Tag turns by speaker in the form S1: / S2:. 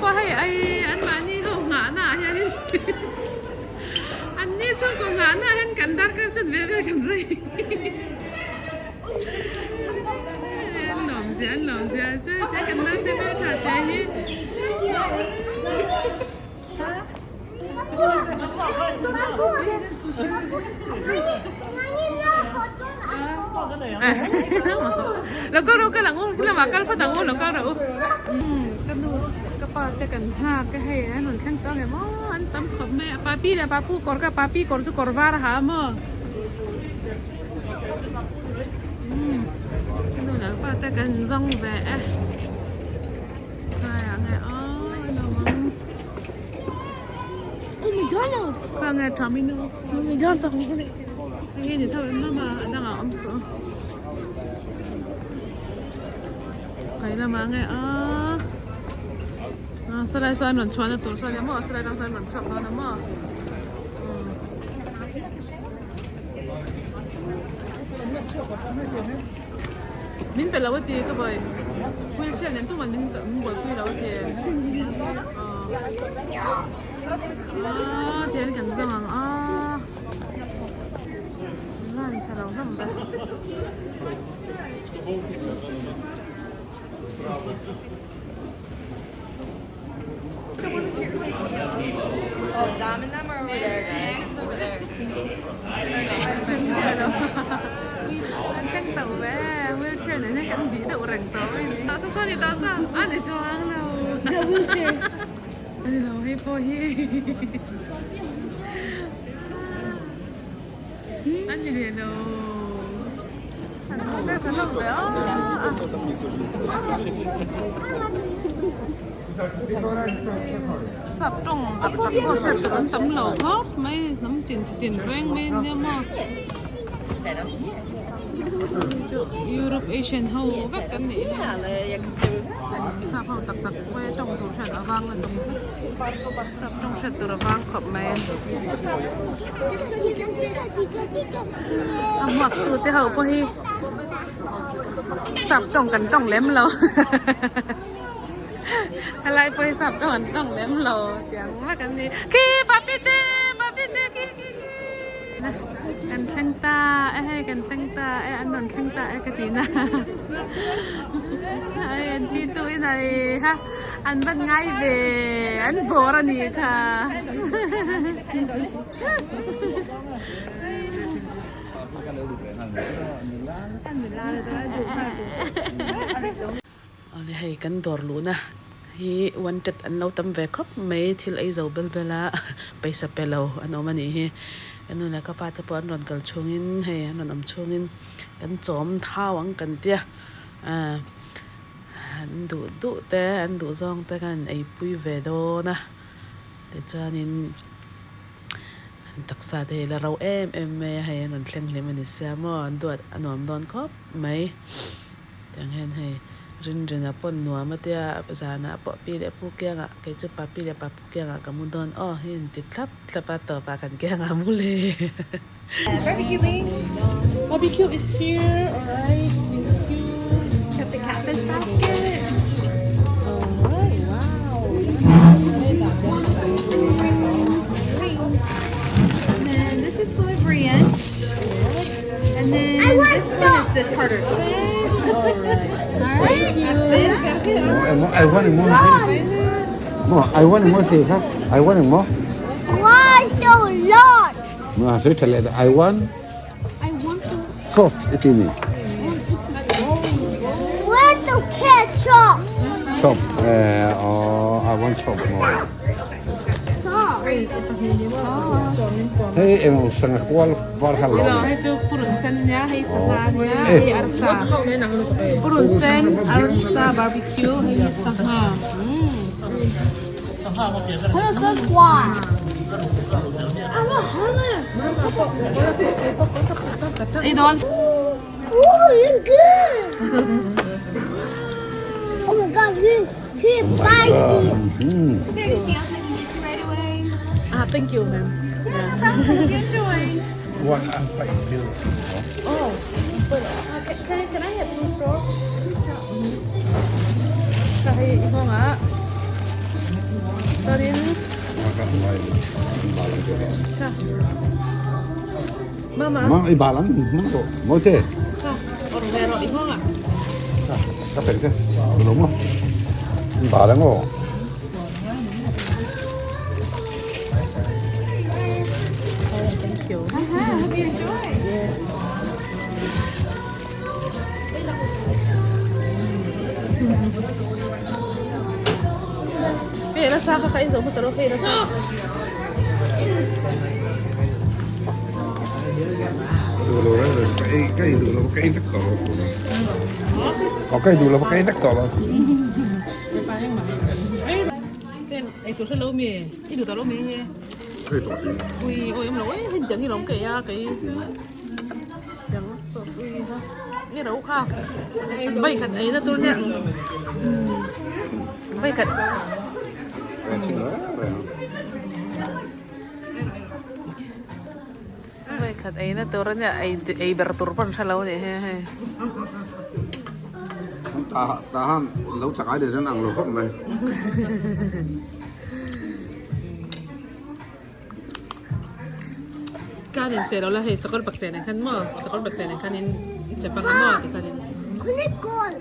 S1: ก็ให้ไอ้อันมานี่เขาหาหน้าเฮียนี่อันนี้ช่วงก็หาหน้าเห็นกันดัดก็จะเรื่อยๆกันเลยหลงเสียช่วยได้กันนั่งได้ไม่ขาดใจนี่แล้วก็เราก็หลังเรามากันพอต่างวันแล้วก็เรากันดูกระเป๋าจะกันหาก็ให้หนุนช่างต้องไงมั้งอันตั้มขบแม่ป้าปี้เนี่ยป้าผู้กอดกับป้าปี้กอดสุกอดว่าหามั้งกันดูแล้วป้าจะกันซ่องแหวะไงอ๋อน้อง
S2: McDonald's.
S1: ป้าไงทำมินู
S2: McDonald's on me.
S1: นี่เดี๋ยวเธอมามาดังอ่ะอมสูใครละมาไงสไลด์ซอยหนุนชวนตัวซอยเนี่ยมั้งสไลด์ต้องซอยหนุนชวนตัวนะมั้งมินเป็นแล้วตีก็บ่อยคุยเชื่อเนี่ยตัวมันมินก็มึงบ่อยคุยแล้วตีเทียนกันจังนั่นฉลองทำไป
S3: Oh, Dom and them are over there. Next over there.
S1: ซึ่งเชื่อแล้วตั้งแต่แม่เมื่อเชื่อเนี่ยกันดีแต่อุรังโตไม่ดีต่อซ่านี่ต่อซ่าอันนี้จวงเราอันนี้เราให้พ่อเฮ่อันนี้เดี๋ยวเราแม่ขนมเลยสับตรงแบบสับพอเสร็จแล้วตำเหลาเขาไม่น้ำจิ้มจิ้มแรงไม่เนี่ยมั้งยุโรปเอเชียนเขาแบบกันนี่ซาเขาตักไว้ตรงตัวฉันระวังเลยตรงสับตรงฉันตัวระวังขอบแม่เอาหมักตัวที่เขาก็ให้สับตรงกันต้องเล็มเราอะไรไปสับตรงกันต้องเล็มเราอย่างว่ากันนี่ขี้ปั๊บปิ๊ดขี้กันช่างตาให้กันช่างตาอันนนช่างตากะตีนะอันพี่ตุ้ยไหนฮะอันบันไงเบอันโบราณีค่ะเอาเลยให้กันดอร์ลูนะฮีวันจัดอันเราตำแวกครับไม่ที่ไอ้เจ้าเบลเบล่าไปสับเปล่าอันเอามานี่ฮีอันนู้นแล้วก็ป้าจะปอนนอนกันช่วงนี้ให้นอนช่วงนี้กันจอมเท้าอังกันเตี้ยอันดูแต่อันดูซองแต่กันไอ้ปุยเวโดนะแต่จานินอันตักษาเดลเราไม่ให้นอนเพลงเลยมันเสียมั่วอันดวดอันนอนนอนครับไหมจังเห็นให้รินปนนัวมาเตียภาษาหน้าปอปีเล็บผู้แก่งใครจะปาปีเล็บปาผู้แก่งกับมุดอนเห็นติดครับปาต่อปากันแก่งมุเล
S3: Barbecue wings.
S1: Barbecue is here, alright. Thank you.
S3: Got the catfish basket.
S1: Alright, wow.
S3: And then this is full of ranch. And then this one is the tartar sauce.
S1: Alright.
S3: Alright.
S4: I want more. More. I want more. I want more.
S2: Why so long?
S4: No, so tell it. I want
S2: I want to.
S4: soft. It's in it.
S2: Where's the ketchup?
S4: Chop. I want chop more. Hey, sangat kual barhal.
S1: เราให้จูปรุนเส้นเนี้ยให้สตาร์เนี้ยให้อาร์ซาปรุนเส้นอาร์ซาบาร์บีคิวให้สังหาร
S2: Where's the squad?
S1: Hey Don.
S2: Ooh, you're good. Oh my God, he's spicy.
S3: Is there anything else I can get you right away?
S1: Thank you, ma'am.
S3: You enjoy.
S4: One and five bill.
S1: Oh, but can I have 2 straws? Sa iba nga.
S4: balang ko.
S1: Ka. Mama.
S4: Mang balang mo. Mo te.
S1: Ka. Orang mero imo nga.
S4: Kapag ka. Dulo mo. Balang mo.
S1: Thank you.
S3: Hope you enjoy.
S1: Yes. Pera sa kakain sa masarap pera sa.
S4: Dulo ra. Kay dulo kay sakto. Okay, dulo kay sakto.
S1: Ai tôi sẽ lâu mì, ít được tao lâu mì nhé.
S4: Kay to si.
S1: Ui, ôi em nói hình chẳng như lòng kệ à cái chẳng sợ suy ha. Nghe đâu khác. Vậy cái ấy là tôi nè. Vậy cái vậy cái ấy là tôi nè ai berturban sa lâu nè he he.
S4: Tahan lâu chắc ai để cho nàng lâu không này.
S1: Kanin sila lah hey sakol bakjay ng kan mo, sakol bakjay ng kanin itsa pang mo, di kanin.
S2: Kunikol.